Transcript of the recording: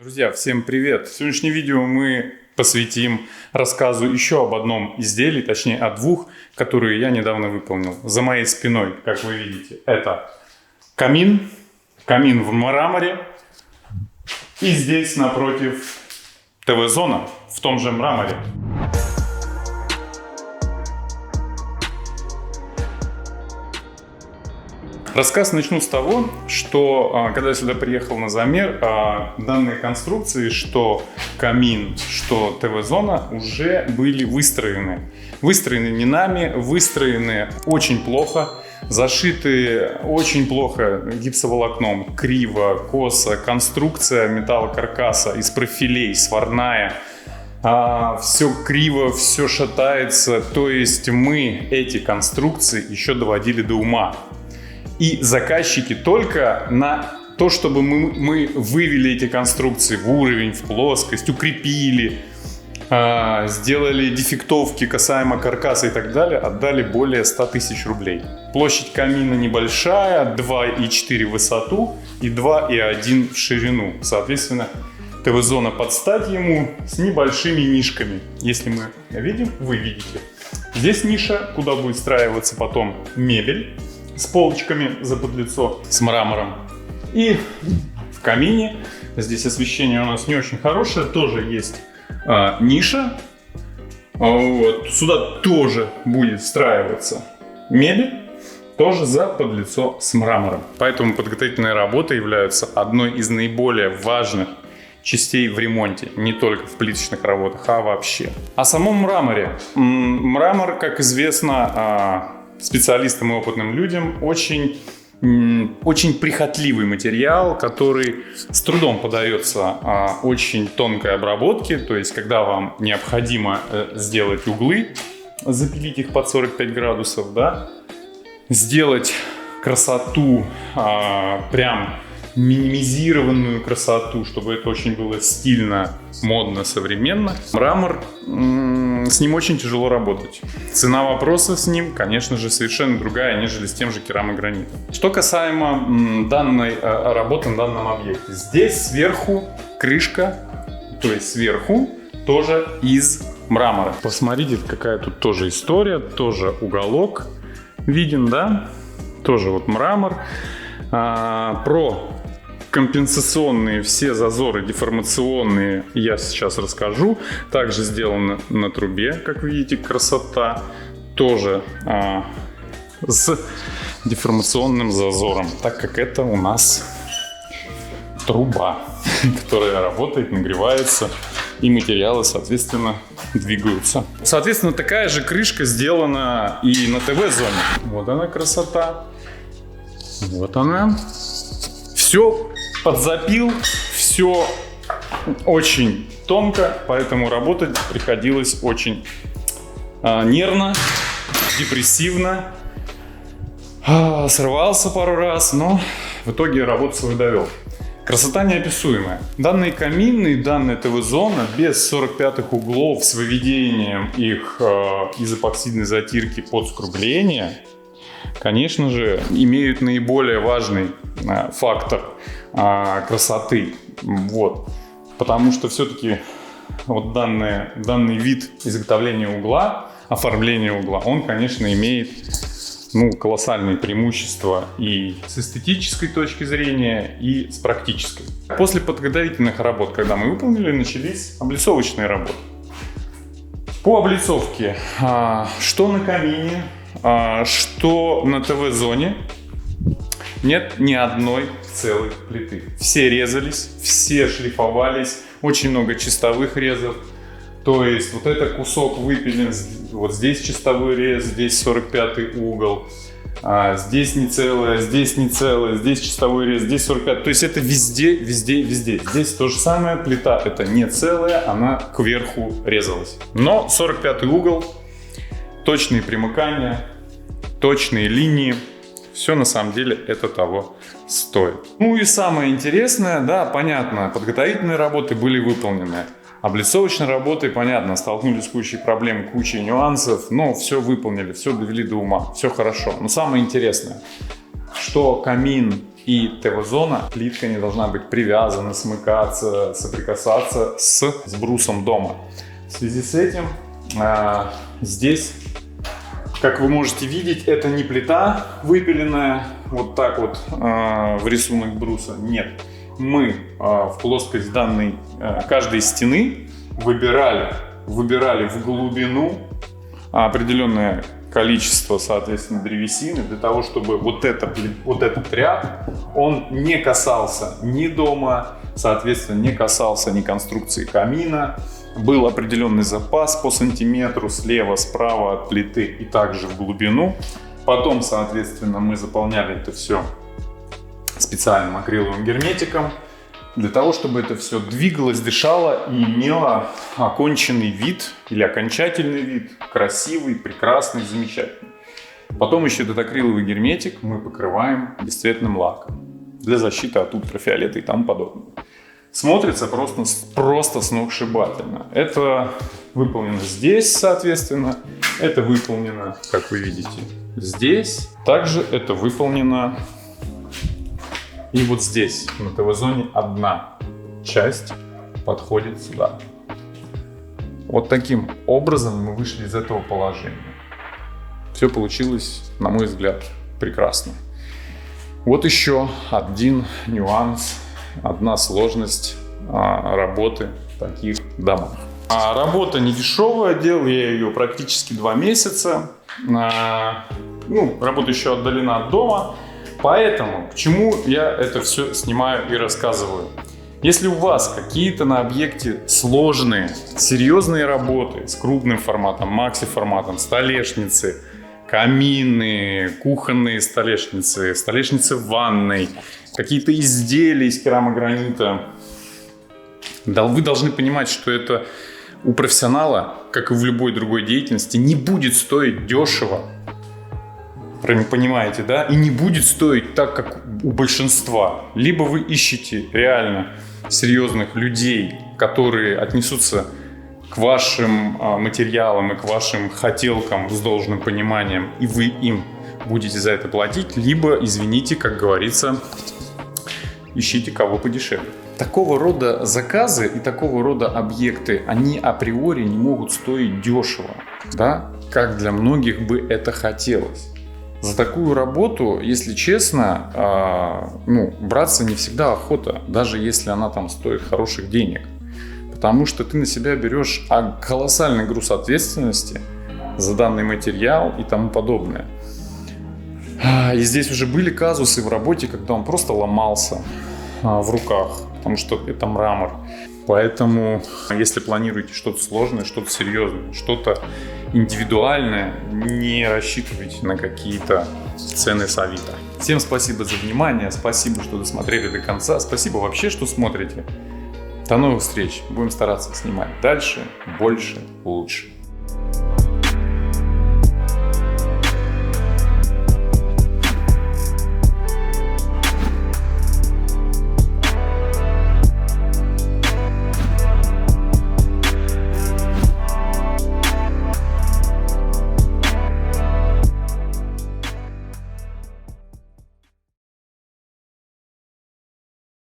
Друзья, всем привет! Сегодняшнее видео мы посвятим рассказу еще об одном изделии, точнее о двух, которые я недавно выполнил. За моей спиной, как вы видите, это камин в мраморе, и здесь напротив ТВ-зона в том же мраморе. Рассказ начну с того, что когда я сюда приехал на замер, данные конструкции, что камин, что ТВ-зона уже были выстроены. Выстроены не нами, выстроены очень плохо, зашиты очень плохо гипсоволокном, криво, косо, конструкция металлокаркаса из профилей, сварная. Все криво, все шатается, то есть мы эти конструкции еще доводили до ума. И заказчики только на то, чтобы мы вывели эти конструкции в уровень, в плоскость, укрепили, сделали дефектовки касаемо каркаса и так далее, отдали более 100 тысяч рублей. Площадь камина небольшая, 2,4 в высоту и 2,1 в ширину. Соответственно, ТВ-зона под стать ему с небольшими нишками. Если мы видим, вы видите. Здесь ниша, куда будет встраиваться потом мебель с полочками за подлицо, с мрамором. И в камине, здесь освещение у нас не очень хорошее, тоже есть ниша. Вот. Сюда тоже будет встраиваться мебель, тоже за подлицо с мрамором. Поэтому подготовительные работы являются одной из наиболее важных частей в ремонте, не только в плиточных работах, а вообще. О самом мраморе. Мрамор, как известно специалистам и опытным людям, очень прихотливый материал, который с трудом поддается очень тонкой обработке. То есть, когда вам необходимо сделать углы, запилить их под 45 градусов, да, сделать красоту, прям минимизированную красоту, чтобы это очень было стильно, модно, современно. Мрамор, с ним очень тяжело работать. Цена вопроса с ним, конечно же, совершенно другая, нежели с тем же керамогранитом. Что касаемо данной работы на данном объекте. Здесь сверху крышка, то есть сверху тоже из мрамора. Посмотрите, какая тут тоже история, тоже уголок виден, да? Тоже вот мрамор. Про компенсационные все зазоры деформационные я сейчас расскажу. Также сделано на трубе, как видите, красота. Тоже с деформационным зазором, так как это у нас труба, которая работает, нагревается, и материалы, соответственно, двигаются. Соответственно, такая же крышка сделана и на ТВ-зоне. Вот она красота. Вот она. Все подзапил, все очень тонко, поэтому работать приходилось очень нервно, депрессивно. Срывался пару раз, но в итоге работу свою довел. Красота неописуемая. Данные камины, данная ТВ-зона без 45-х углов с выведением их из эпоксидной затирки под скругление, конечно же, имеют наиболее важный фактор красоты. Вот. Потому что все-таки вот данный вид изготовления угла, оформления угла, он, конечно, имеет колоссальные преимущества и с эстетической точки зрения, и с практической. После подготовительных работ, когда мы выполнили, начались облицовочные работы. По облицовке, что на камине, что на ТВ-зоне, нет ни одной целой плиты. Все резались, все шлифовались, очень много чистовых резов. То есть вот этот кусок выпилен, вот здесь чистовой рез, здесь 45-й угол, здесь не целое, здесь не целое, здесь чистовой рез, здесь 45-й. То есть это везде, везде, везде. Здесь то же самое, плита это не целая, она кверху резалась. Но 45-й угол, точные примыкания, точные линии, все на самом деле это того стоит. Ну и самое интересное, да, понятно, подготовительные работы были выполнены. Облицовочной работой, понятно, столкнулись с кучей проблем, кучей нюансов, но все выполнили, все довели до ума, все хорошо. Но самое интересное, что камин И ТВ-зона, плитка не должна быть привязана, смыкаться, соприкасаться с брусом дома. В связи с этим здесь, как вы можете видеть, это не плита выпиленная вот так вот в рисунок бруса. Нет, мы в плоскость данной каждой стены выбирали в глубину определенное количество, соответственно, древесины для того, чтобы вот этот ряд, он не касался ни дома, соответственно, не касался ни конструкции камина. Был определенный запас по сантиметру слева, справа от плиты и также в глубину. Потом, соответственно, мы заполняли это все специальным акриловым герметиком для того, чтобы это все двигалось, дышало и имело оконченный вид или окончательный вид, красивый, прекрасный, замечательный. Потом еще этот акриловый герметик мы покрываем бесцветным лаком для защиты от ультрафиолета и тому подобное. Смотрится просто сногсшибательно. Это выполнено здесь, соответственно. Это выполнено, как вы видите, здесь. Также это выполнено и вот здесь, на ТВ-зоне, одна часть подходит сюда. Вот таким образом мы вышли из этого положения. Все получилось, на мой взгляд, прекрасно. Вот еще один нюанс, одна сложность работы в таких домах. Работа не дешевая, делал я ее практически 2 месяца. Работа еще отдалена от дома. Поэтому, к чему я это все снимаю и рассказываю? Если у вас какие-то на объекте сложные, серьезные работы с крупным форматом, макси-форматом, столешницы, камины, кухонные столешницы, столешницы в ванной, какие-то изделия из керамогранита, вы должны понимать, что это у профессионала, как и в любой другой деятельности, не будет стоить дешево. Понимаете, да? И не будет стоить так, как у большинства. Либо вы ищете реально серьезных людей, которые отнесутся к вашим материалам и к вашим хотелкам с должным пониманием, и вы им будете за это платить, либо, извините, как говорится, ищите кого подешевле. Такого рода заказы и такого рода объекты, они априори не могут стоить дешево, да? Как для многих бы это хотелось. За такую работу, если честно, браться не всегда охота, даже если она там стоит хороших денег. Потому что ты на себя берешь колоссальный груз ответственности за данный материал и тому подобное. И здесь уже были казусы в работе, когда он просто ломался в руках, потому что это мрамор. Поэтому, если планируете что-то сложное, что-то серьезное, что-то индивидуальное, не рассчитывайте на какие-то цены с Авито. Всем спасибо за внимание, спасибо, что досмотрели до конца, спасибо вообще, что смотрите. До новых встреч, будем стараться снимать дальше, больше, лучше.